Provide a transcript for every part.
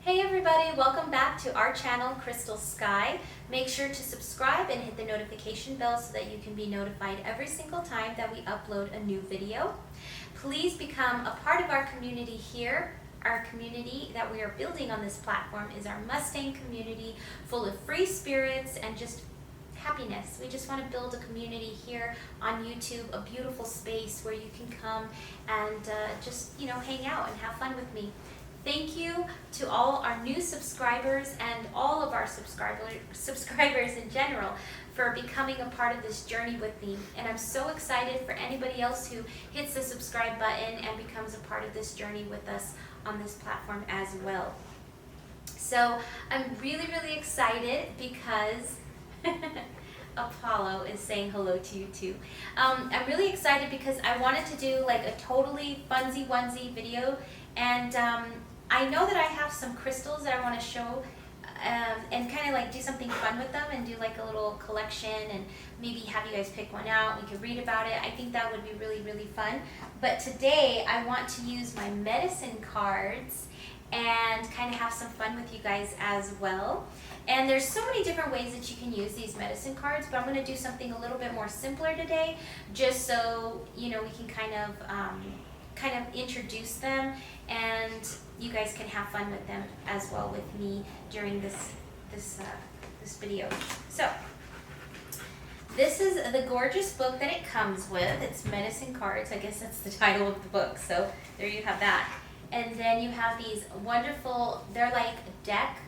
Hey everybody, welcome back to our channel, Crystle Sky. Make sure to subscribe and hit the notification bell so that you can be notified every single time that we upload a new video. Please become a part of our community here. Our community that we are building on this platform is our Mustang community, full of free spirits and just happiness. We just want to build a community here on YouTube, a beautiful space where you can come and just hang out and have fun with me. Thank you to all our new subscribers and all of our subscribers in general for becoming a part of this journey with me. And I'm so excited for anybody else who hits the subscribe button and becomes a part of this journey with us on this platform as well. So I'm really, really excited because Apollo is saying hello to you too. I'm really excited because I wanted to do like a totally funzy onesie video, and I know that I have some crystals that I want to show and kind of like do something fun with them and do like a little collection and maybe have you guys pick one out. We could read about it. I think that would be really, really fun. But today I want to use my medicine cards and kind of have some fun with you guys as well. And there's so many different ways that you can use these medicine cards, but I'm going to do something a little bit more simpler today, just so we can kind of introduce them and you guys can have fun with them as well with me during this video. So this is the gorgeous book that it comes with. It's medicine cards. I guess that's the title of the book. So there you have that. And then you have these wonderful, they're like deck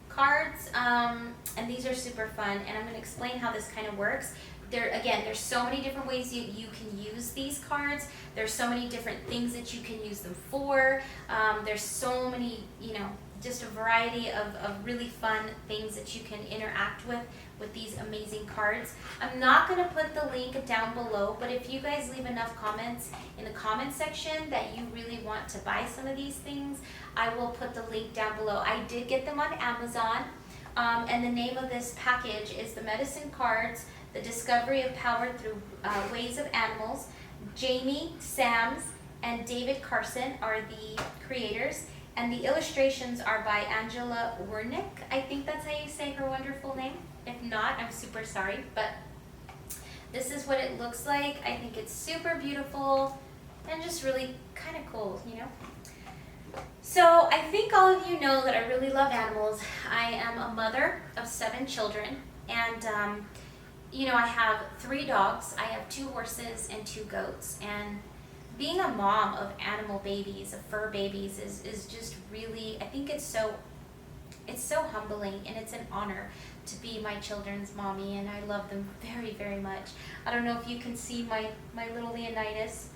cards, and these are super fun, and I'm going to explain how this kind of works. There's so many different ways you can use these cards. There's so many different things that you can use them for. There's so many, just a variety of really fun things that you can interact with these amazing cards. I'm not going to put the link down below, but if you guys leave enough comments in the comment section that you really want to buy some of these things, I will put the link down below. I did get them on Amazon, and the name of this package is the Medicine Cards, The Discovery of Power Through Ways of Animals. Jamie Sams and David Carson are the creators, and the illustrations are by Angela Wernick. I think that's how you say her wonderful name. If not, I'm super sorry, but this is what it looks like. I think it's super beautiful and just really kind of cool, So I think all of you know that I really love animals. I am a mother of 7 children, and I have 3 dogs, I have 2 horses and 2 goats, and being a mom of animal babies, of fur babies, is just really, I think it's so humbling, and it's an honor to be my children's mommy, and I love them very, very much. I don't know if you can see my little Leonidas.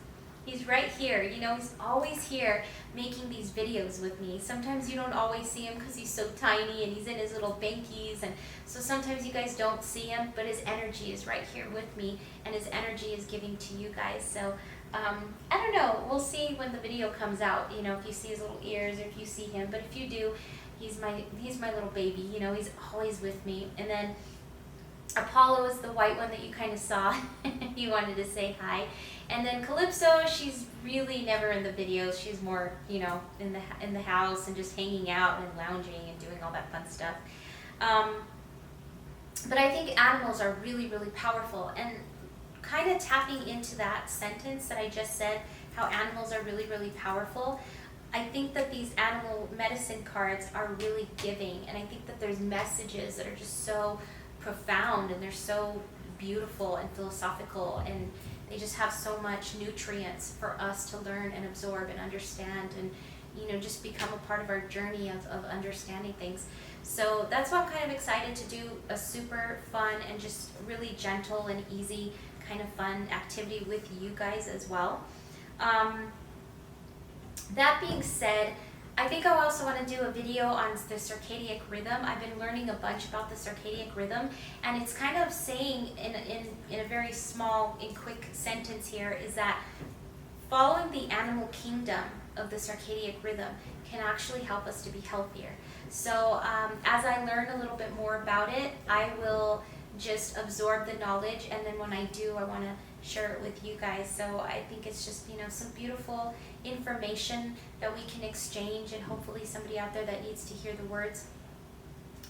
He's right here, he's always here making these videos with me. Sometimes you don't always see him because he's so tiny and he's in his little bankies, and so sometimes you guys don't see him, but his energy is right here with me, and his energy is giving to you guys. So I don't know, we'll see when the video comes out, if you see his little ears or if you see him, but if you do, he's my little baby, he's always with me. And then Apollo is the white one that you kind of saw. He wanted to say hi. And then Calypso, she's really never in the videos. She's more, in the house and just hanging out and lounging and doing all that fun stuff. But I think animals are really, really powerful, and kind of tapping into that sentence that I just said, how animals are really, really powerful. I think that these animal medicine cards are really giving, and I think that there's messages that are just so profound, and they're so beautiful and philosophical, and they just have so much nutrients for us to learn and absorb and understand, and just become a part of our journey of understanding things. So that's why I'm kind of excited to do a super fun and just really gentle and easy kind of fun activity with you guys as well. That being said, I think I also want to do a video on the circadian rhythm. I've been learning a bunch about the circadian rhythm, and it's kind of saying in a very small and quick sentence here is that following the animal kingdom of the circadian rhythm can actually help us to be healthier. So as I learn a little bit more about it, I will just absorb the knowledge, and then when I do, I want to share it with you guys. So I think it's just, you know, some beautiful information that we can exchange, and hopefully somebody out there that needs to hear the words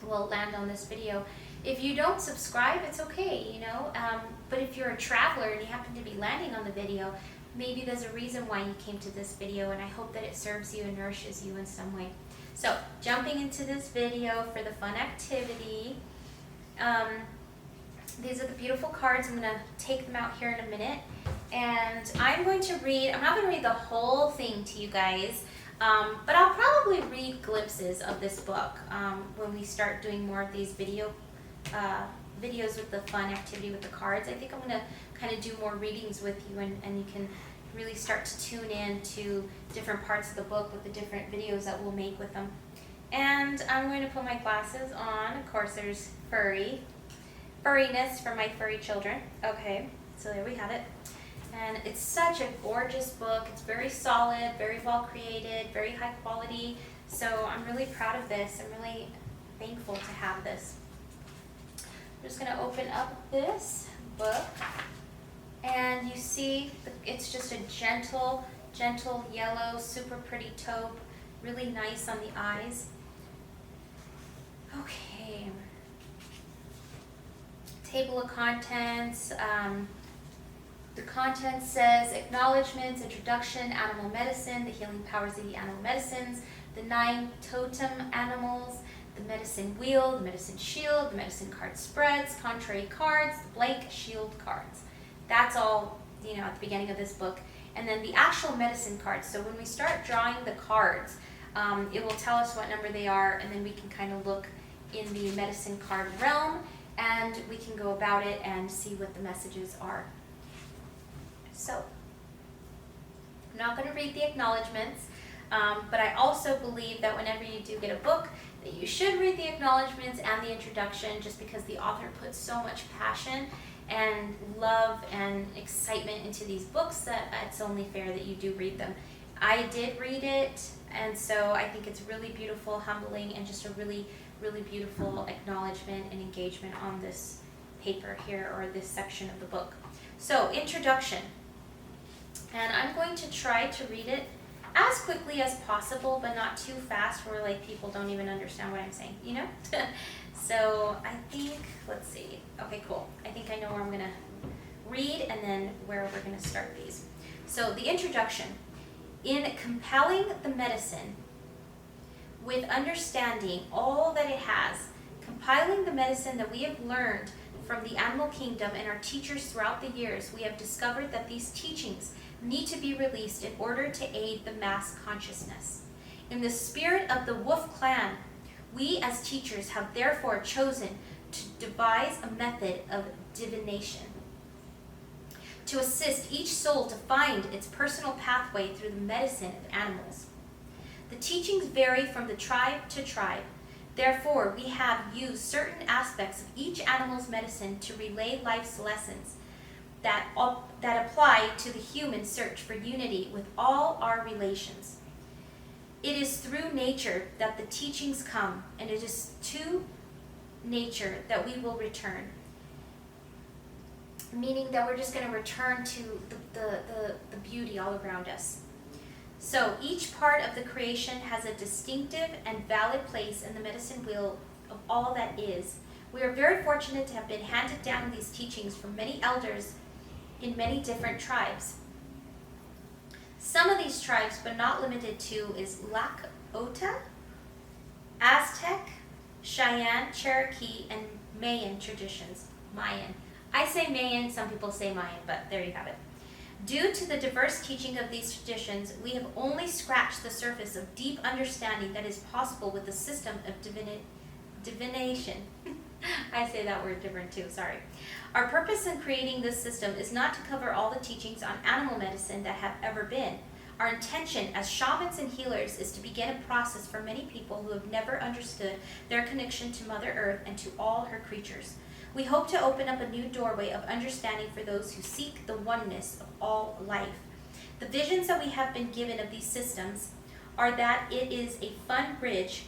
will land on this video. If you don't subscribe, it's okay, you know, but if you're a traveler and you happen to be landing on the video, maybe there's a reason why you came to this video, and I hope that it serves you and nourishes you in some way. So, jumping into this video for the fun activity, these are the beautiful cards. I'm going to take them out here in a minute, and I'm going to read, I'm not going to read the whole thing to you guys, but I'll probably read glimpses of this book when we start doing more of these videos with the fun activity with the cards. I think I'm going to kind of do more readings with you, and you can really start to tune in to different parts of the book with the different videos that we'll make with them. And I'm going to put my glasses on. Of course, there's furriness for my furry children. Okay, so there we have it. And it's such a gorgeous book. It's very solid, very well created, very high quality. So I'm really proud of this. I'm really thankful to have this. I'm just going to open up this book, and you see it's just a gentle yellow, super pretty taupe, really nice on the eyes. Okay. Table of contents. The content says acknowledgments, introduction, animal medicine, the healing powers of the animal medicines, the 9 totem animals, the medicine wheel, the medicine shield, the medicine card spreads, contrary cards, the blank shield cards. That's all, you know, at the beginning of this book. And then the actual medicine cards. So when we start drawing the cards, it will tell us what number they are, and then we can kind of look in the medicine card realm, and we can go about it and see what the messages are. So, I'm not going to read the acknowledgments, but I also believe that whenever you do get a book, that you should read the acknowledgments and the introduction, just because the author puts so much passion and love and excitement into these books that it's only fair that you do read them. I did read it, and so I think it's really beautiful, humbling, and just a really, really beautiful acknowledgement and engagement on this paper here, or this section of the book. So, introduction. And I'm going to try to read it as quickly as possible, but not too fast where like people don't even understand what I'm saying, you know? So I think, let's see. Okay, cool. I think I know where I'm going to read and then where we're going to start these. So the introduction. In compelling the medicine with understanding all that it has, compiling the medicine that we have learned from the animal kingdom and our teachers throughout the years, we have discovered that these teachings need to be released in order to aid the mass consciousness. In the spirit of the Wolf Clan, we as teachers have therefore chosen to devise a method of divination to assist each soul to find its personal pathway through the medicine of animals. The teachings vary from the tribe to tribe. Therefore, we have used certain aspects of each animal's medicine to relay life's lessons that apply to the human search for unity with all our relations. It is through nature that the teachings come, and it is to nature that we will return. Meaning that we're just going to return to the beauty all around us. So each part of the creation has a distinctive and valid place in the medicine wheel of all that is. We are very fortunate to have been handed down these teachings from many elders in many different tribes. Some of these tribes, but not limited to, is Lakota, Aztec, Cheyenne, Cherokee, and Mayan traditions. Mayan. I say Mayan, some people say Mayan, but there you have it. Due to the diverse teaching of these traditions, we have only scratched the surface of deep understanding that is possible with the system of divination. I say that word different too, sorry. Our purpose in creating this system is not to cover all the teachings on animal medicine that have ever been. Our intention as shamans and healers is to begin a process for many people who have never understood their connection to Mother Earth and to all her creatures. We hope to open up a new doorway of understanding for those who seek the oneness of all life. The visions that we have been given of these systems are that it is a fun bridge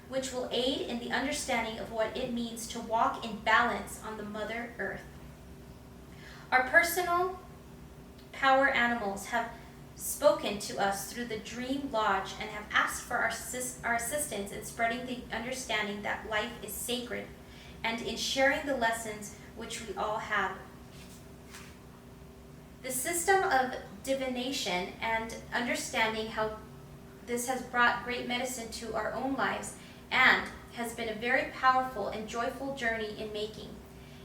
which will aid in the understanding of what it means to walk in balance on the Mother Earth. Our personal power animals have spoken to us through the Dream Lodge and have asked for our assistance in spreading the understanding that life is sacred and in sharing the lessons which we all have. The system of divination and understanding how this has brought great medicine to our own lives and has been a very powerful and joyful journey in making.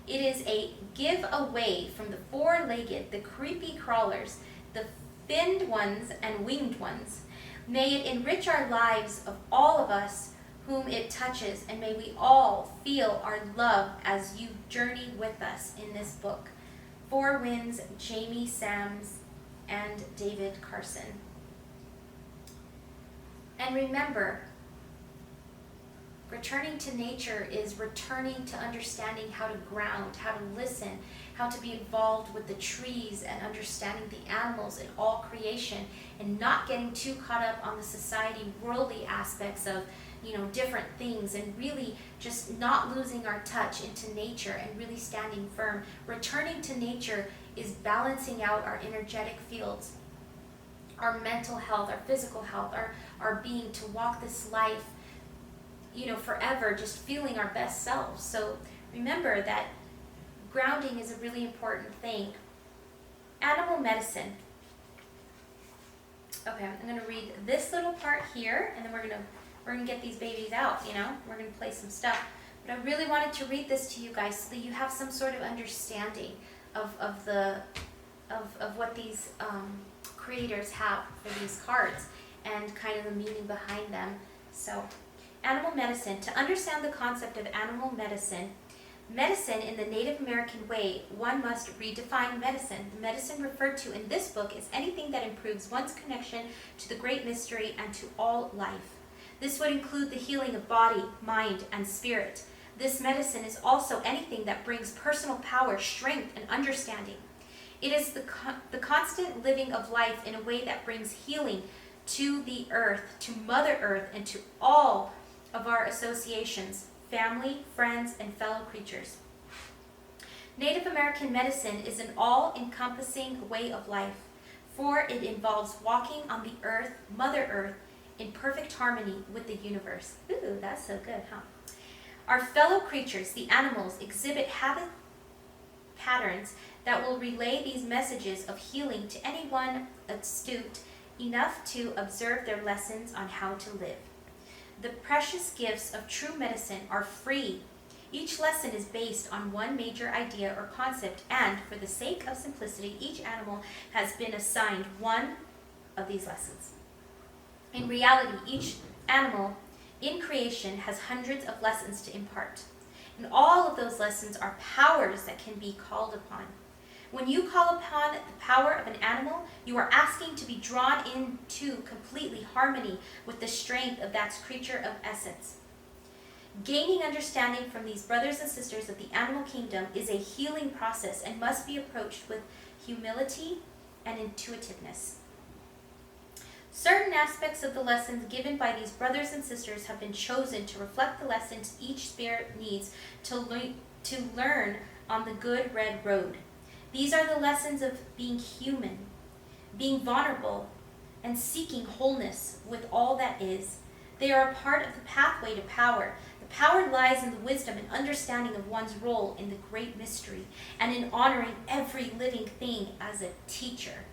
It is a give away from the four-legged, the creepy crawlers, the finned ones and winged ones. May it enrich our lives of all of us whom it touches, and may we all feel our love as you journey with us in this book. Four Winds, Jamie Sams, and David Carson. And remember, returning to nature is returning to understanding how to ground, how to listen, how to be involved with the trees and understanding the animals in all creation, and not getting too caught up on the society worldly aspects of, different things, and really just not losing our touch into nature and really standing firm. Returning to nature is balancing out our energetic fields, our mental health, our physical health, our being, to walk this life forever, just feeling our best selves. So remember that grounding is a really important thing. Animal medicine. Okay, I'm going to read this little part here, and then we're going to get these babies out, We're going to play some stuff. But I really wanted to read this to you guys so that you have some sort of understanding of what these creators have for these cards and kind of the meaning behind them. So, animal medicine. To understand the concept of animal medicine in the Native American way, one must redefine medicine. The medicine referred to in this book is anything that improves one's connection to the great mystery and to all life. This would include the healing of body, mind, and spirit. This medicine is also anything that brings personal power, strength, and understanding. It is the constant living of life in a way that brings healing to the earth, to Mother Earth, and to all of our associations, family, friends, and fellow creatures. Native American medicine is an all-encompassing way of life, for it involves walking on the earth, Mother Earth, in perfect harmony with the universe. Ooh, that's so good, huh? Our fellow creatures, the animals, exhibit habit patterns that will relay these messages of healing to anyone astute enough to observe their lessons on how to live. The precious gifts of true medicine are free. Each lesson is based on one major idea or concept, and for the sake of simplicity, each animal has been assigned one of these lessons. In reality, each animal in creation has hundreds of lessons to impart, and all of those lessons are powers that can be called upon. When you call upon the power of an animal, you are asking to be drawn into completely harmony with the strength of that creature of essence. Gaining understanding from these brothers and sisters of the animal kingdom is a healing process and must be approached with humility and intuitiveness. Certain aspects of the lessons given by these brothers and sisters have been chosen to reflect the lessons each spirit needs to learn on the good red road. These are the lessons of being human, being vulnerable, and seeking wholeness with all that is. They are a part of the pathway to power. The power lies in the wisdom and understanding of one's role in the great mystery, and in honoring every living thing as a teacher.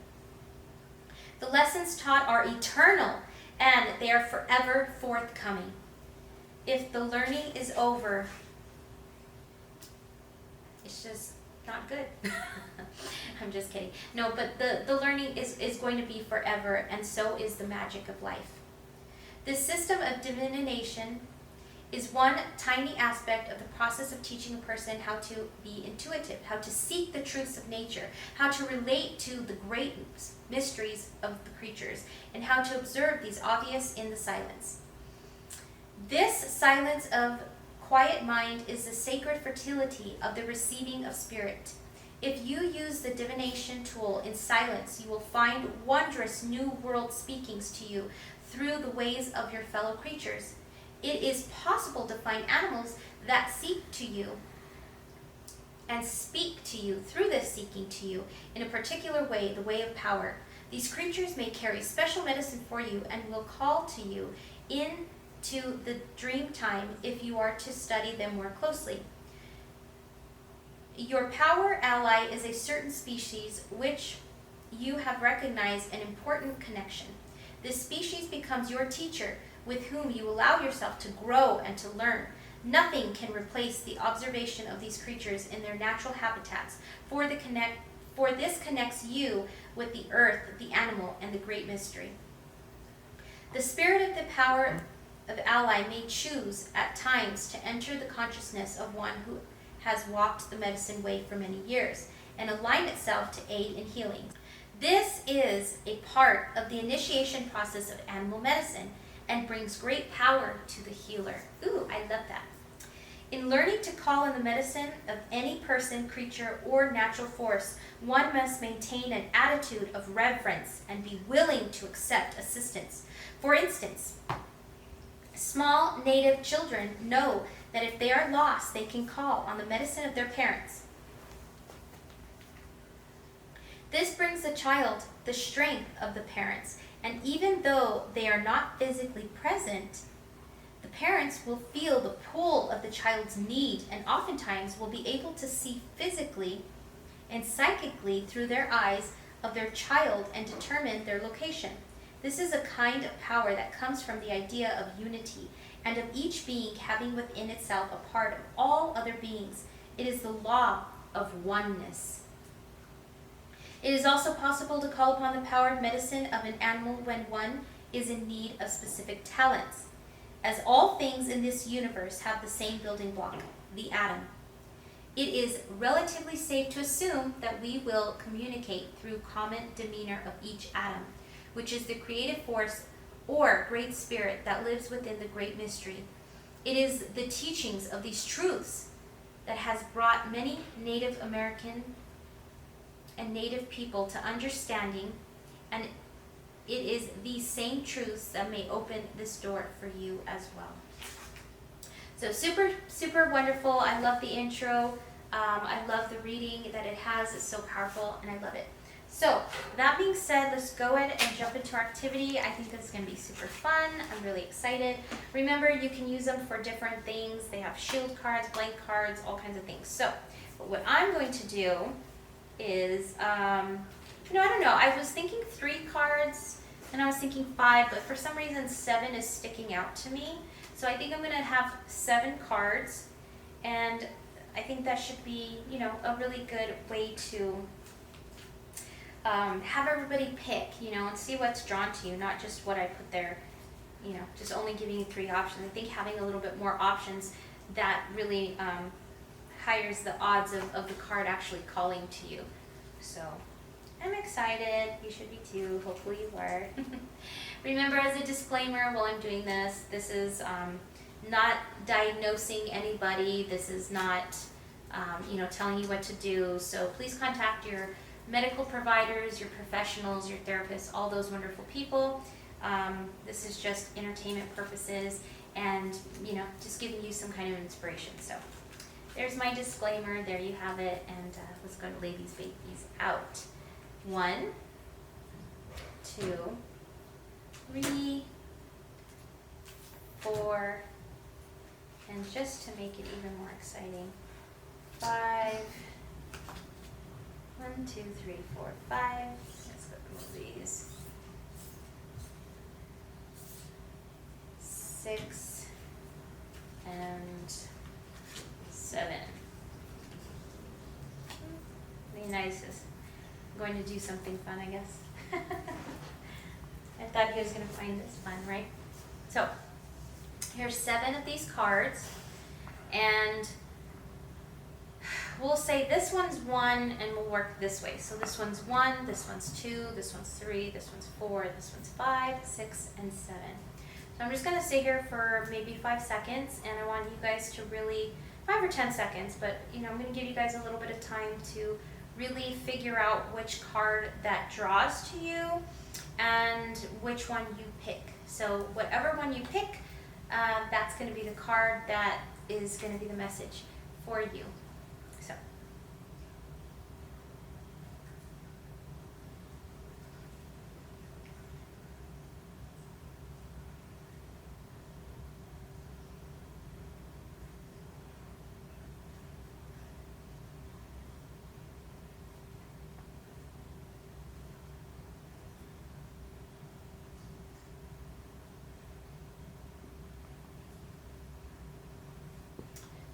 The lessons taught are eternal, and they are forever forthcoming. If the learning is over, it's just not good. I'm just kidding. No, but the learning is going to be forever, and so is the magic of life. This system of divination is one tiny aspect of the process of teaching a person how to be intuitive, how to seek the truths of nature, how to relate to the great mysteries of the creatures, and how to observe these obvious in the silence. This silence of quiet mind is the sacred fertility of the receiving of spirit. If you use the divination tool in silence, you will find wondrous new world speakings to you through the ways of your fellow creatures. It is possible to find animals that speak to you and speak to you through this seeking to you in a particular way, the way of power. These creatures may carry special medicine for you and will call to you into the dream time if you are to study them more closely. Your power ally is a certain species which you have recognized an important connection. This species becomes your teacher, with whom you allow yourself to grow and to learn. Nothing can replace the observation of these creatures in their natural habitats, for this connects you with the earth, the animal, and the great mystery. The spirit of the power of ally may choose at times to enter the consciousness of one who has walked the medicine way for many years and align itself to aid in healing. This is a part of the initiation process of animal medicine and brings great power to the healer. Ooh, I love that. In learning to call in the medicine of any person, creature, or natural force, one must maintain an attitude of reverence and be willing to accept assistance. For instance, small native children know that if they are lost, they can call on the medicine of their parents. This brings the child the strength of the parents, and even though they are not physically present, the parents will feel the pull of the child's need and oftentimes will be able to see physically and psychically through their eyes of their child and determine their location. This is a kind of power that comes from the idea of unity and of each being having within itself a part of all other beings. It is the law of oneness. It is also possible to call upon the power of medicine of an animal when one is in need of specific talents. As all things in this universe have the same building block, the atom, it is relatively safe to assume that we will communicate through common demeanor of each atom, which is the creative force or great spirit that lives within the great mystery. It is the teachings of these truths that has brought many Native American and Native people to understanding, and it is these same truths that may open this door for you as well. So super, super wonderful. I love the intro. I love the reading that it has. It's so powerful, and I love it. So that being said, let's go ahead and jump into our activity. I think this is going to be super fun. I'm really excited. Remember, you can use them for different things. They have shield cards, blank cards, all kinds of things. So what I'm going to do is, I don't know. I was thinking 3 cards, and I was thinking 5, but for some reason 7 is sticking out to me. So I think I'm going to have 7 cards, and I think that should be, a really good way to have everybody pick, and see what's drawn to you, not just what I put there, just only giving you 3 options. I think having a little bit more options, that really higher the odds of the card actually calling to you. So I'm excited. You should be too. Hopefully you are. Remember, as a disclaimer, while I'm doing this, this is not diagnosing anybody. This is not, telling you what to do. So please contact your medical providers, your professionals, your therapists, all those wonderful people. This is just entertainment purposes and, just giving you some kind of inspiration. So there's my disclaimer. There you have it. And let's go to lay these babies out. 1, 2, 3, 4, and just to make it even more exciting, 5. 1, 2, 3, 4, 5. Let's go move these. 6 and 7. Be nice. I'm going to do something fun, I guess. I thought you guys were going to find this fun, right? So here's 7 of these cards, and we'll say this one's 1, and we'll work this way. So this one's 1, this one's 2, this one's 3, this one's 4, this one's 5, 6, and 7. So I'm just going to sit here for maybe 5 seconds, and I want you guys to really, 5 or 10 seconds, but I'm going to give you guys a little bit of time to really figure out which card that draws to you and which one you pick. So whatever one you pick, that's going to be the card that is going to be the message for you. So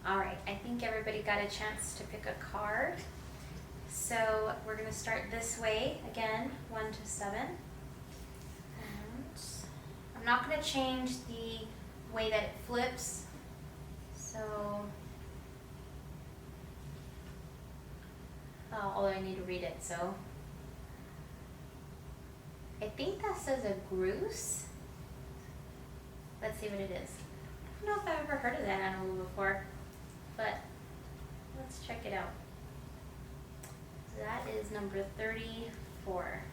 All right, I think everybody got a chance to pick a card. So we're going to start this way again, 1 to 7. And I'm not going to change the way that it flips. So, although I need to read it, so. I think that says a grouse. Let's see what it is. I don't know if I've ever heard of that animal before, but let's check it out. That is number 34.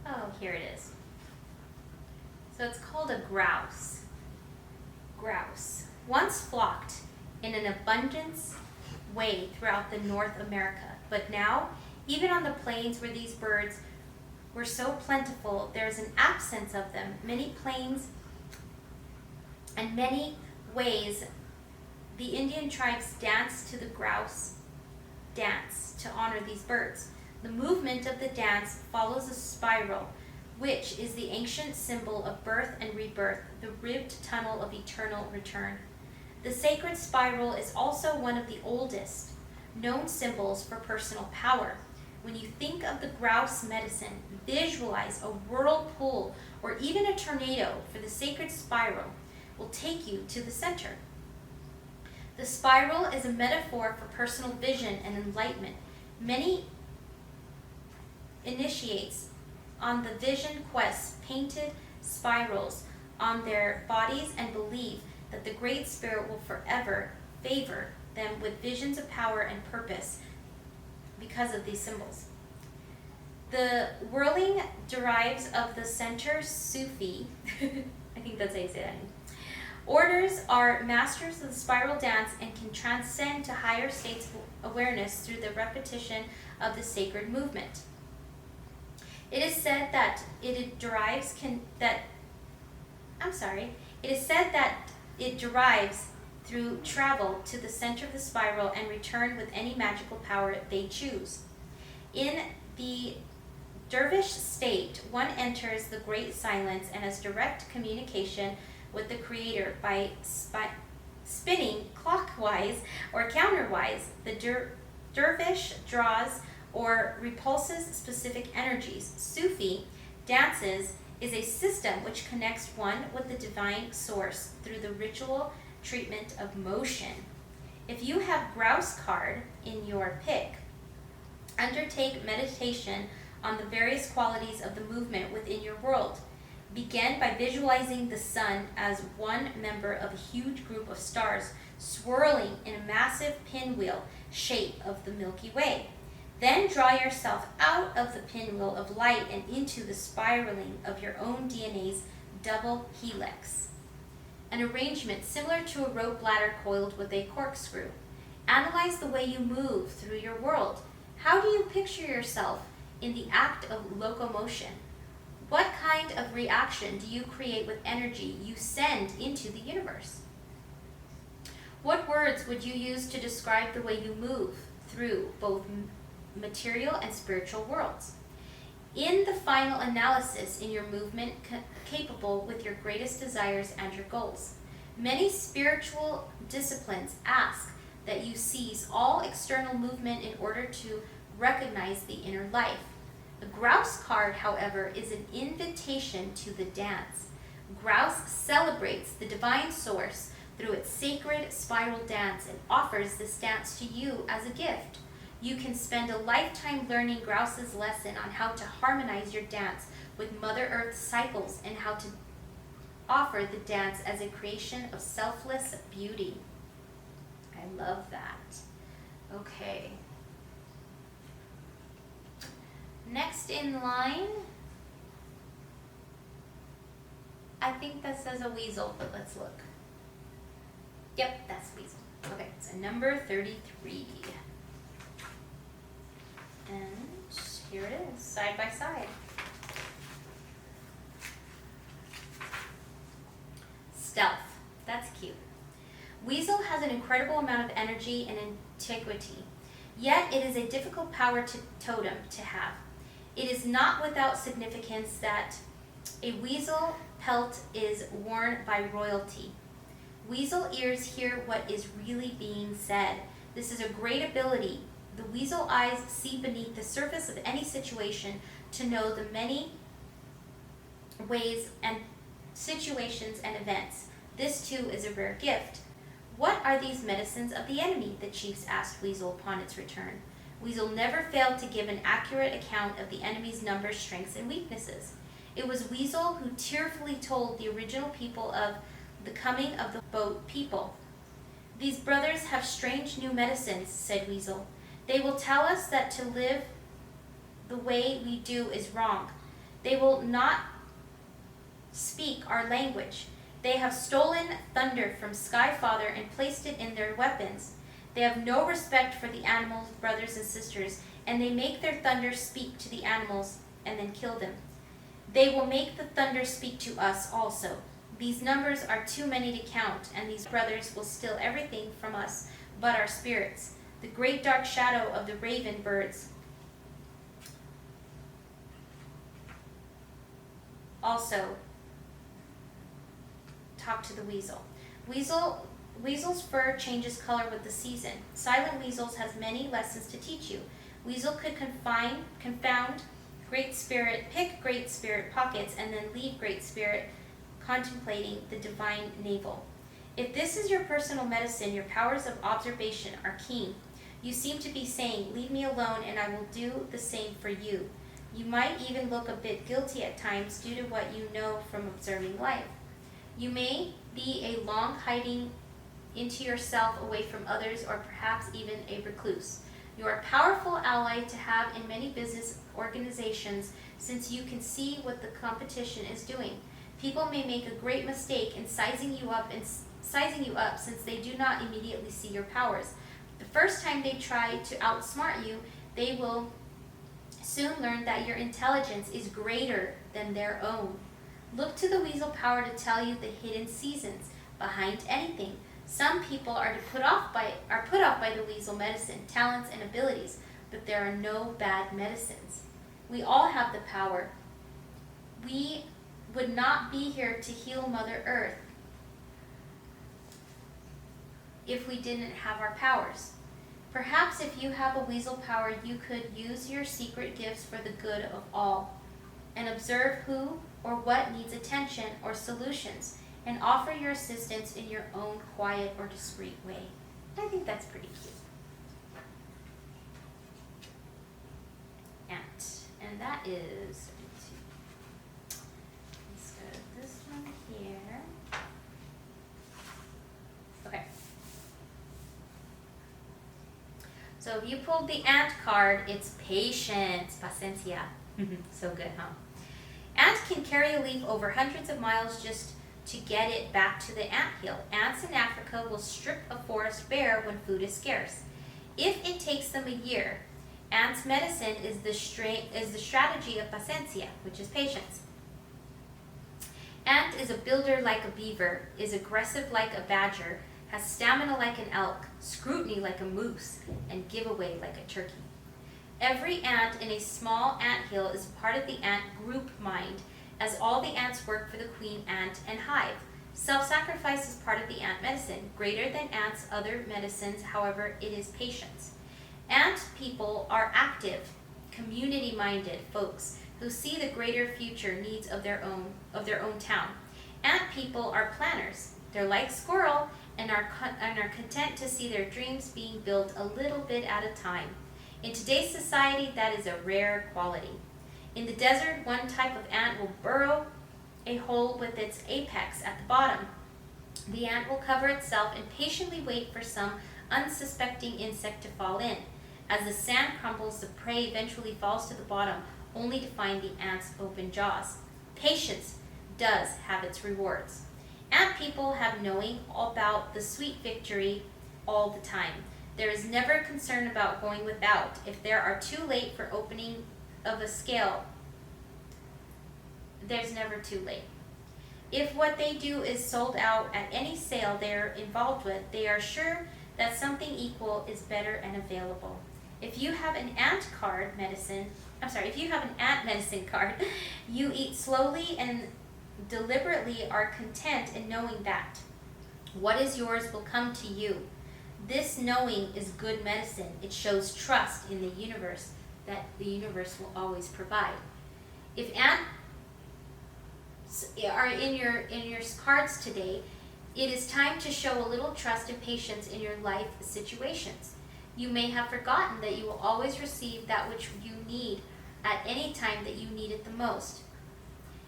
Oh, here it is. So it's called a grouse. Grouse. Once flocked in an abundance way throughout the North America, but now, even on the plains where these birds were so plentiful, there is an absence of them. Many plains and many ways the Indian tribes dance to the grouse dance to honor these birds. The movement of the dance follows a spiral, which is the ancient symbol of birth and rebirth, the ribbed tunnel of eternal return. The sacred spiral is also one of the oldest known symbols for personal power. When you think of the grouse medicine, visualize a whirlpool or even a tornado, for the sacred spiral will take you to the center. The spiral is a metaphor for personal vision and enlightenment. Many initiates on the vision quest painted spirals on their bodies and believe that the Great Spirit will forever favor them with visions of power and purpose because of these symbols. The whirling derives of the center Sufi, I think that's how you say that. Orders are masters of the spiral dance and can transcend to higher states of awareness through the repetition of the sacred movement. It is said that it derives through travel to the center of the spiral and return with any magical power they choose. In the dervish state, one enters the great silence and has direct communication with the Creator by spinning clockwise or counterwise. The dervish draws or repulses specific energies. Sufi dances is a system which connects one with the divine source through the ritual treatment of motion. If you have grouse card in your pick, undertake meditation on the various qualities of the movement within your world. Begin by visualizing the sun as one member of a huge group of stars swirling in a massive pinwheel shape of the Milky Way. Then draw yourself out of the pinwheel of light and into the spiraling of your own DNA's double helix, an arrangement similar to a rope ladder coiled with a corkscrew. Analyze the way you move through your world. How do you picture yourself in the act of locomotion? What kind of reaction do you create with energy you send into the universe? What words would you use to describe the way you move through both material and spiritual worlds? In the final analysis, in your movement capable with your greatest desires and your goals. Many spiritual disciplines ask that you cease all external movement in order to recognize the inner life. The grouse card, however, is an invitation to the dance. Grouse celebrates the divine source through its sacred spiral dance and offers this dance to you as a gift. You can spend a lifetime learning Grouse's lesson on how to harmonize your dance with Mother Earth's cycles and how to offer the dance as a creation of selfless beauty. I love that. Okay. Next in line, I think that says a weasel, but let's look. Yep, that's weasel. Okay, so number 33. And here it is, side by side. Stealth, that's cute. has an incredible amount of energy and antiquity, yet it is a difficult power to totem to have. It is not without significance that a weasel pelt is worn by royalty. Weasel ears hear what is really being said. This is a great ability. The weasel eyes see beneath the surface of any situation to know the many ways and situations and events. This too is a rare gift. What are these medicines of the enemy? The chiefs asked Weasel upon its return. Weasel never failed to give an accurate account of the enemy's numbers, strengths, and weaknesses. It was Weasel who tearfully told the original people of the coming of the boat people. These brothers have strange new medicines, said Weasel. They will tell us that to live the way we do is wrong. They will not speak our language. They have stolen thunder from Sky Father and placed it in their weapons. They have no respect for the animals, brothers and sisters, and they make their thunder speak to the animals and then kill them. They will make the thunder speak to us also. These numbers are too many to count, and these brothers will steal everything from us but our spirits. The great dark shadow of the raven birds also talk to the weasel. Weasel's fur changes color with the season. Silent Weasels has many lessons to teach you. Weasel could confound Great Spirit, pick Great Spirit pockets, and then leave Great Spirit contemplating the divine navel. If this is your personal medicine, your powers of observation are keen. You seem to be saying, leave me alone and I will do the same for you. You might even look a bit guilty at times due to what you know from observing life. You may be a long hiding into yourself away from others, or perhaps even a recluse. You are a powerful ally to have in many business organizations, since you can see what the competition is doing. People may make a great mistake in sizing you up since they do not immediately see your powers. The first time they try to outsmart you, they will soon learn that your intelligence is greater than their own. Look to the weasel power to tell you the hidden seasons behind anything. Some people are put off by the weasel medicine, talents, and abilities, but there are no bad medicines. We all have the power. We would not be here to heal Mother Earth if we didn't have our powers. Perhaps if you have a weasel power, you could use your secret gifts for the good of all, and observe who or what needs attention or solutions, and offer your assistance in your own quiet or discreet way. I think that's pretty cute. Ant. And that is, let's go to this one here. Okay. So if you pulled the ant card, it's patience, paciencia. So good, huh? Ant can carry a leaf over hundreds of miles just to get it back to the anthill. Ants in Africa will strip a forest bare when food is scarce. If it takes them a year, ants' medicine is the strategy of paciencia, which is patience. Ant is a builder like a beaver, is aggressive like a badger, has stamina like an elk, scrutiny like a moose, and giveaway like a turkey. Every ant in a small anthill is part of the ant group mind, as all the ants work for the queen ant and hive. Self-sacrifice is part of the ant medicine. Greater than ants' other medicines, however, it is patience. Ant people are active, community-minded folks who see the greater future needs of their own town. Ant people are planners. They're like squirrel and are content to see their dreams being built a little bit at a time. In today's society, that is a rare quality. In the desert, one type of ant will burrow a hole with its apex at the bottom. The ant will cover itself and patiently wait for some unsuspecting insect to fall in. As the sand crumbles, the prey eventually falls to the bottom, only to find the ant's open jaws. Patience does have its rewards. Ant people have knowing about the sweet victory all the time. There is never concern about going without. If there are too late for opening of a scale, there's never too late. If what they do is sold out at any sale they're involved with, they are sure that something equal is better and available. If you have an ant medicine card, you eat slowly and deliberately are content in knowing that what is yours will come to you. This knowing is good medicine. It shows trust in the universe that the universe will always provide. If ants are in your cards today, it is time to show a little trust and patience in your life situations. You may have forgotten that you will always receive that which you need at any time that you need it the most.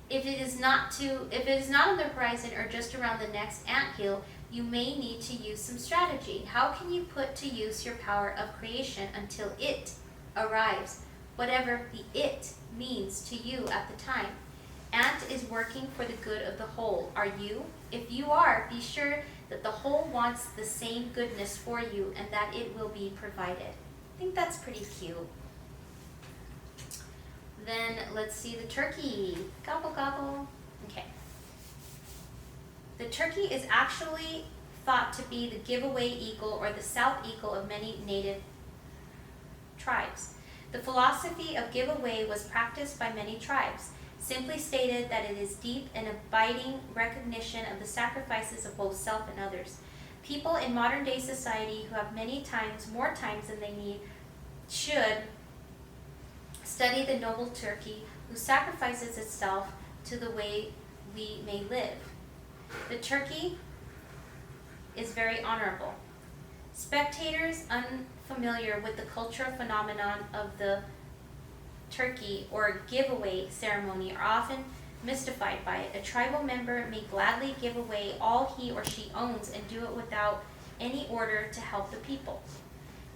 If it is not on the horizon or just around the next anthill, you may need to use some strategy. How can you put to use your power of creation until it arrives, whatever the it means to you at the time? Ant is working for the good of the whole. Are you? If you are, be sure that the whole wants the same goodness for you and that it will be provided. I think that's pretty cute. Then let's see the turkey. Gobble, gobble. Okay. The turkey is actually thought to be the giveaway eagle or the south eagle of many native tribes. The philosophy of giveaway was practiced by many tribes, simply stated that it is deep and abiding recognition of the sacrifices of both self and others. People in modern day society who have many times, more times than they need, should study the noble turkey who sacrifices itself to the way we may live. The turkey is very honorable. Spectators unfamiliar with the cultural phenomenon of the turkey or giveaway ceremony are often mystified by it. A tribal member may gladly give away all he or she owns and do it without any order to help the people.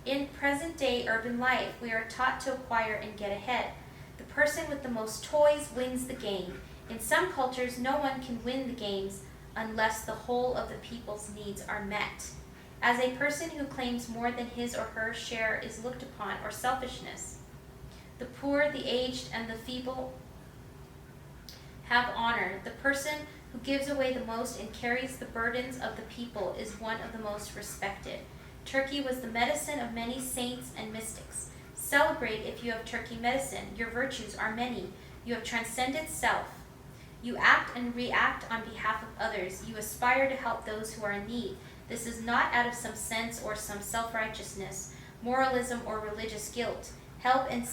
In present-day urban life, we are taught to acquire and get ahead. The person with the most toys wins the game. In some cultures, no one can win the games unless the whole of the people's needs are met. As a person who claims more than his or her share is looked upon, or selfishness. The poor, the aged, and the feeble have honor. The person who gives away the most and carries the burdens of the people is one of the most respected. Turkey was the medicine of many saints and mystics. Celebrate if you have turkey medicine. Your virtues are many. You have transcended self. You act and react on behalf of others. You aspire to help those who are in need. This is not out of some sense or some self-righteousness, moralism, or religious guilt. Help and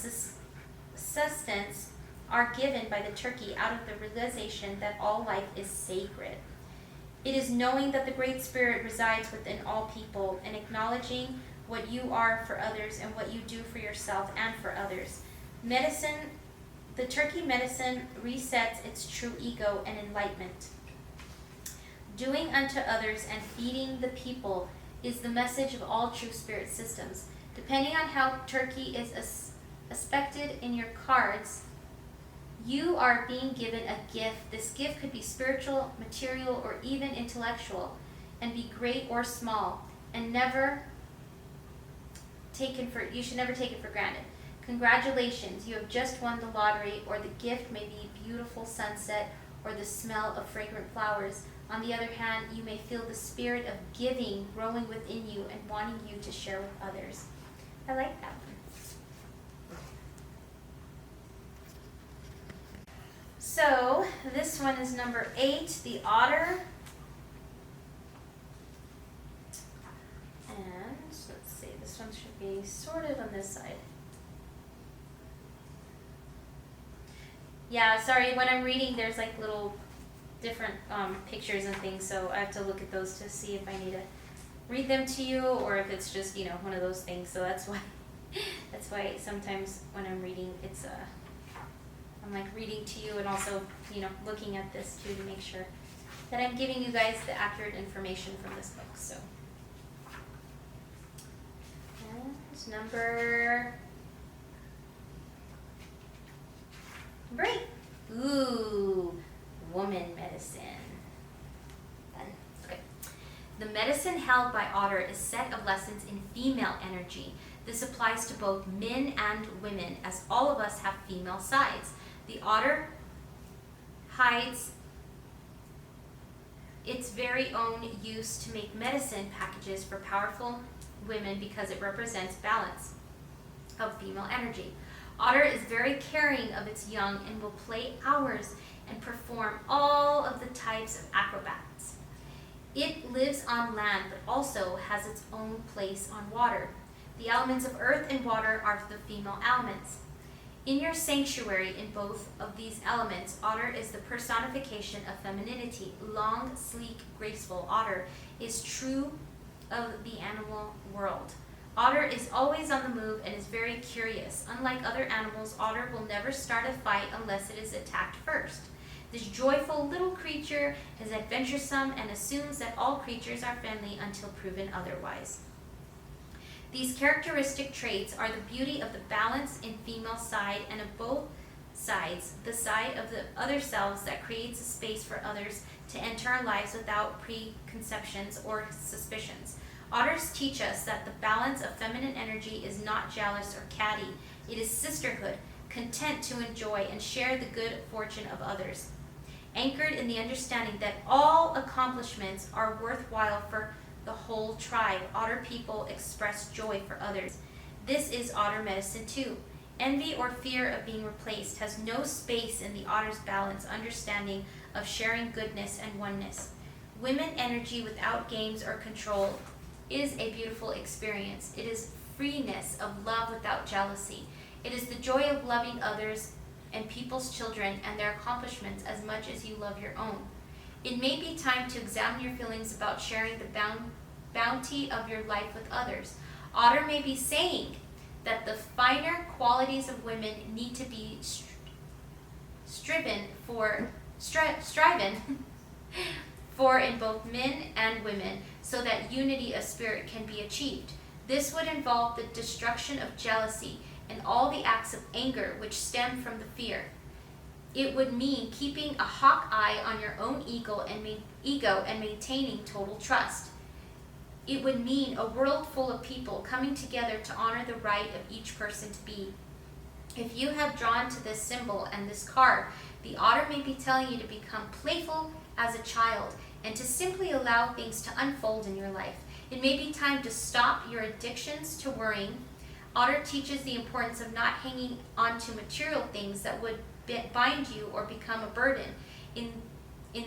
sustenance are given by the turkey out of the realization that all life is sacred. It is knowing that the Great Spirit resides within all people and acknowledging what you are for others and what you do for yourself and for others. The turkey medicine resets its true ego and enlightenment. Doing unto others and feeding the people is the message of all true spirit systems. Depending on how turkey is aspected in your cards, you are being given a gift. This gift could be spiritual, material, or even intellectual, and be great or small, and you should never take it for granted. Congratulations, you have just won the lottery, or the gift may be a beautiful sunset or the smell of fragrant flowers. On the other hand, you may feel the spirit of giving growing within you and wanting you to share with others. I like that one. So this one is number 8, the otter. And let's see, this one should be sort of on this side. Yeah, sorry, when I'm reading there's like little different pictures and things, so I have to look at those to see if I need to read them to you or if it's just, one of those things. So that's why sometimes when I'm reading, it's I'm like reading to you and also, looking at this too to make sure that I'm giving you guys the accurate information from this book. So, and number 8. Ooh, woman medicine. Okay. The medicine held by Otter is set of lessons in female energy. This applies to both men and women, as all of us have female sides. The otter hides its very own use to make medicine packages for powerful women because it represents balance of female energy. Otter is very caring of its young and will play hours and perform all of the types of acrobats. It lives on land but also has its own place on water. The elements of earth and water are the female elements. In your sanctuary in both of these elements, Otter is the personification of femininity. Long, sleek, graceful Otter is true of the animal world. Otter is always on the move and is very curious. Unlike other animals, Otter will never start a fight unless it is attacked first. This joyful little creature is adventuresome and assumes that all creatures are friendly until proven otherwise. These characteristic traits are the beauty of the balance in female side and of both sides, the side of the other selves that creates a space for others to enter our lives without preconceptions or suspicions. Otters teach us that the balance of feminine energy is not jealous or catty. It is sisterhood, content to enjoy and share the good fortune of others. Anchored in the understanding that all accomplishments are worthwhile for the whole tribe, Otter people express joy for others. This is Otter medicine too. Envy or fear of being replaced has no space in the Otter's balance understanding of sharing goodness and oneness. Women energy without games or control is a beautiful experience. It is freeness of love without jealousy. It is the joy of loving others and people's children and their accomplishments as much as you love your own. It may be time to examine your feelings about sharing the bounty of your life with others. Otter may be saying that the finer qualities of women need to be striven for in both men and women so that unity of spirit can be achieved. This would involve the destruction of jealousy and all the acts of anger which stem from the fear. It would mean keeping a hawk eye on your own ego and maintaining total trust. It would mean a world full of people coming together to honor the right of each person to be. If you have drawn to this symbol and this card, the Otter may be telling you to become playful as a child and to simply allow things to unfold in your life. It may be time to stop your addictions to worrying. Otter teaches the importance of not hanging on to material things that would bind you or become a burden. In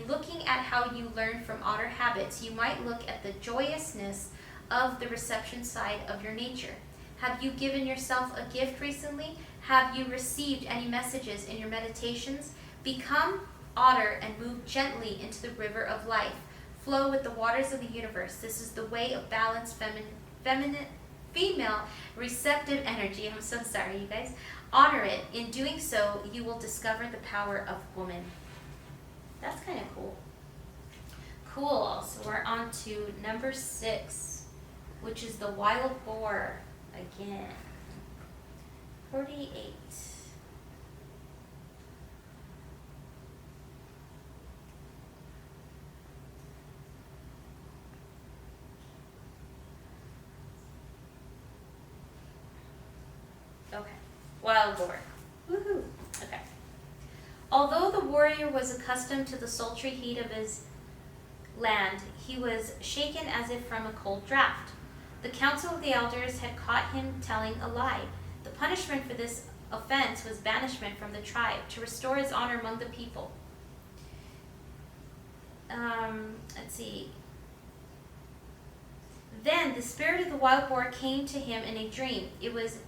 looking at how you learn from Otter habits, you might look at the joyousness of the reception side of your nature. Have you given yourself a gift recently? Have you received any messages in your meditations? Become Otter and move gently into the river of life. Flow with the waters of the universe. This is the way of balanced female receptive energy. I'm so sorry, you guys. Honor it. In doing so, you will discover the power of woman. That's kind of cool. Cool. So we're on to number 6, which is the wild boar again. 48. Okay. Wild boar. Woohoo. Okay. Although the warrior was accustomed to the sultry heat of his land, he was shaken as if from a cold draught. The council of the elders had caught him telling a lie. The punishment for this offense was banishment from the tribe to restore his honor among the people. Let's see. Then the spirit of the wild boar came to him in a dream. It was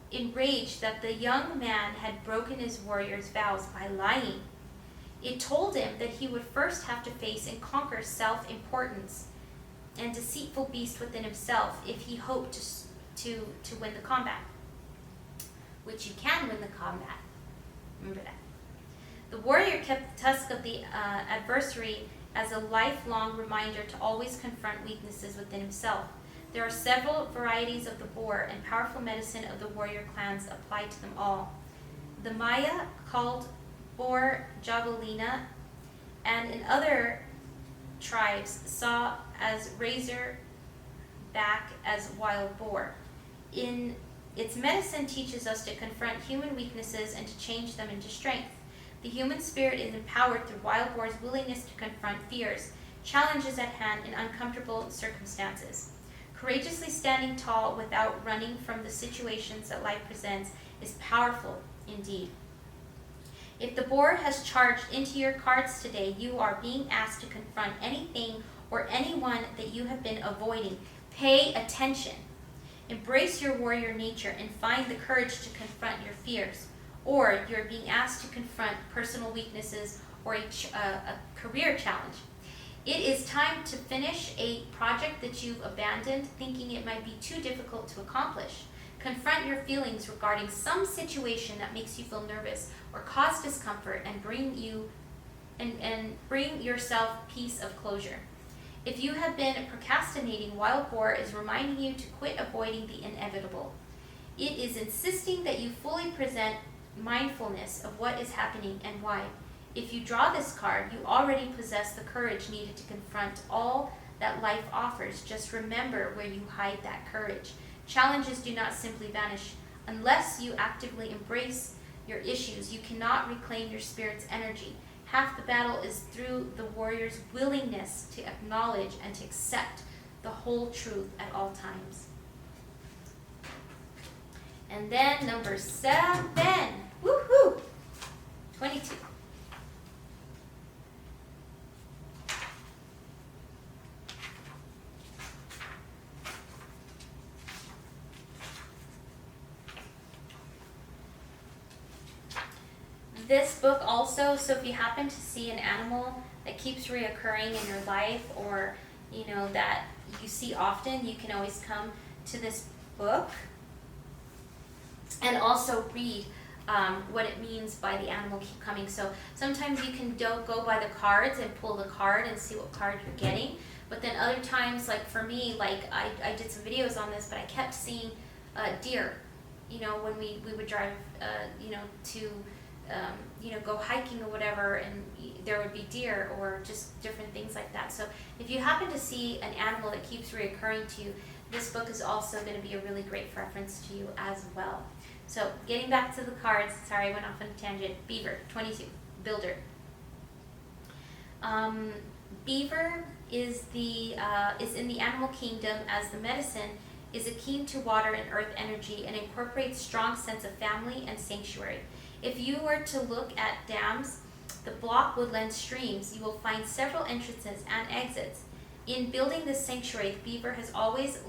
enraged that the young man had broken his warrior's vows by lying. It told him that he would first have to face and conquer self-importance and deceitful beast within himself if he hoped to win the combat, which you can win the combat. Remember that. The warrior kept the tusk of the adversary as a lifelong reminder to always confront weaknesses within himself. There are several varieties of the boar, and powerful medicine of the warrior clans apply to them all. The Maya called boar javelina, and in other tribes saw as razor back as wild boar. In its medicine teaches us to confront human weaknesses and to change them into strength. The human spirit is empowered through wild boar's willingness to confront fears, challenges at hand, and uncomfortable circumstances. Courageously standing tall without running from the situations that life presents is powerful indeed. If the boar has charged into your cards today, you are being asked to confront anything or anyone that you have been avoiding. Pay attention. Embrace your warrior nature and find the courage to confront your fears. Or you're being asked to confront personal weaknesses or a career challenge. It is time to finish a project that you've abandoned, thinking it might be too difficult to accomplish. Confront your feelings regarding some situation that makes you feel nervous or cause discomfort and bring yourself peace of closure. If you have been procrastinating, Wild Boar is reminding you to quit avoiding the inevitable. It is insisting that you fully present mindfulness of what is happening and why. If you draw this card, you already possess the courage needed to confront all that life offers. Just remember where you hide that courage. Challenges do not simply vanish. Unless you actively embrace your issues, you cannot reclaim your spirit's energy. Half the battle is through the warrior's willingness to acknowledge and to accept the whole truth at all times. And then number 7. Woohoo! 22. This book also, so if you happen to see an animal that keeps reoccurring in your life, or that you see often, you can always come to this book and also read what it means by the animal keep coming. So sometimes you can go by the cards and pull the card and see what card you're getting, but then other times, like for me, like I did some videos on this, but I kept seeing deer, when we would drive to go hiking or whatever, and there would be deer or just different things like that. So if you happen to see an animal that keeps reoccurring to you, this book is also going to be a really great reference to you as well. So getting back to the cards, sorry I went off on a tangent. Beaver, 22, builder. Beaver is in the animal kingdom, as the medicine is akin to water and earth energy and incorporates strong sense of family and sanctuary. If you were to look at dams, the block woodland streams, you will find several entrances and exits. In building this sanctuary, the beaver always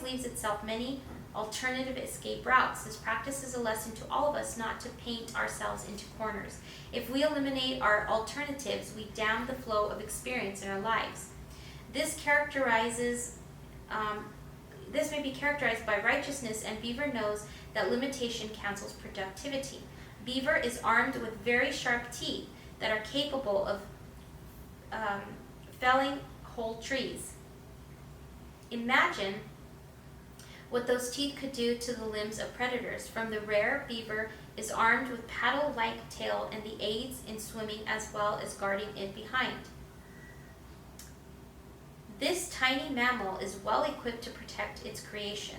leaves itself many alternative escape routes. This practice is a lesson to all of us not to paint ourselves into corners. If we eliminate our alternatives, we dam the flow of experience in our lives. This may be characterized by righteousness, and beaver knows that limitation cancels productivity. Beaver is armed with very sharp teeth that are capable of felling whole trees. Imagine what those teeth could do to the limbs of predators. From the rare, beaver is armed with paddle-like tail and the aids in swimming as well as guarding it behind. This tiny mammal is well equipped to protect its creation.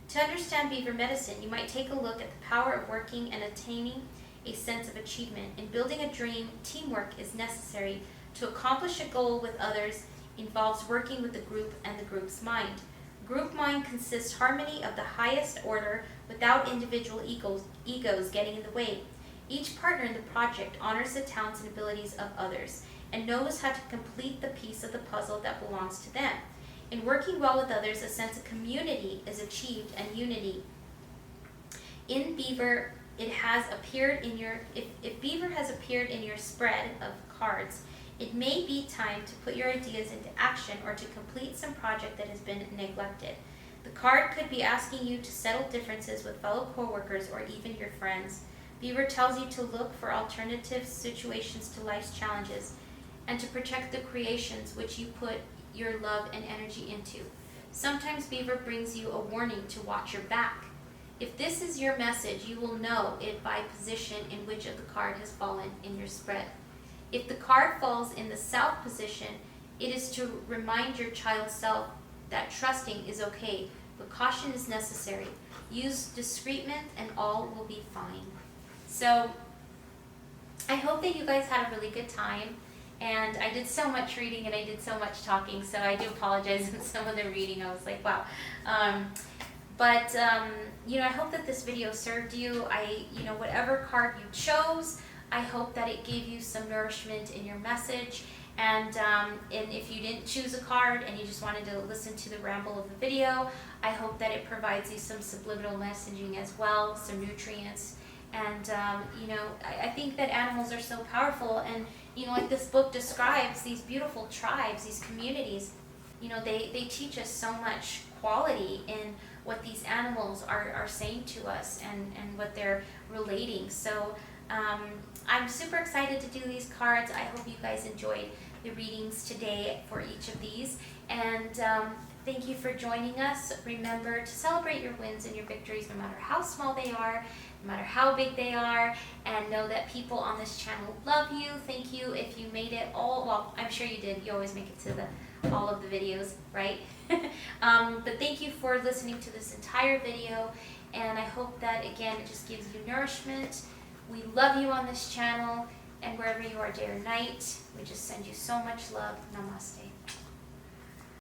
To understand beaver medicine, you might take a look at the power of working and attaining a sense of achievement. In building a dream, teamwork is necessary. To accomplish a goal with others involves working with the group and the group's mind. Group mind consists harmony of the highest order without individual egos getting in the way. Each partner in the project honors the talents and abilities of others and knows how to complete the piece of the puzzle that belongs to them. In working well with others, a sense of community is achieved and unity. In Beaver, it has appeared in your, if Beaver has appeared in your spread of cards, it may be time to put your ideas into action or to complete some project that has been neglected. The card could be asking you to settle differences with fellow coworkers or even your friends. Beaver tells you to look for alternative situations to life's challenges and to protect the creations which you put your love and energy into. Sometimes Beaver brings you a warning to watch your back. If this is your message, you will know it by position in which of the card has fallen in your spread. If the card falls in the south position, it is to remind your child self that trusting is okay, but caution is necessary. Use discernment and all will be fine. So I hope that you guys had a really good time. And I did so much reading and I did so much talking, so I do apologize in some of the reading. I was like, wow. But you know, I hope that this video served you. You know, whatever card you chose, I hope that it gave you some nourishment in your message. And if you didn't choose a card and you just wanted to listen to the ramble of the video, I hope that it provides you some subliminal messaging as well, some nutrients. And you know, I think that animals are so powerful, and you know, like this book describes these beautiful tribes, these communities. You know, they teach us so much quality in what these animals are saying to us, and what they're relating. So I'm super excited to do these cards. I hope you guys enjoyed the readings today for each of these. And thank you for joining us. Remember to celebrate your wins and your victories, no matter how small they are, no matter how big they are, and know that people on this channel love you. Thank you if you made it all, well, I'm sure you did. You always make it to all of the videos, right? But thank you for listening to this entire video, and I hope that, again, it just gives you nourishment. We love you on this channel, and wherever you are day or night, we just send you so much love. Namaste.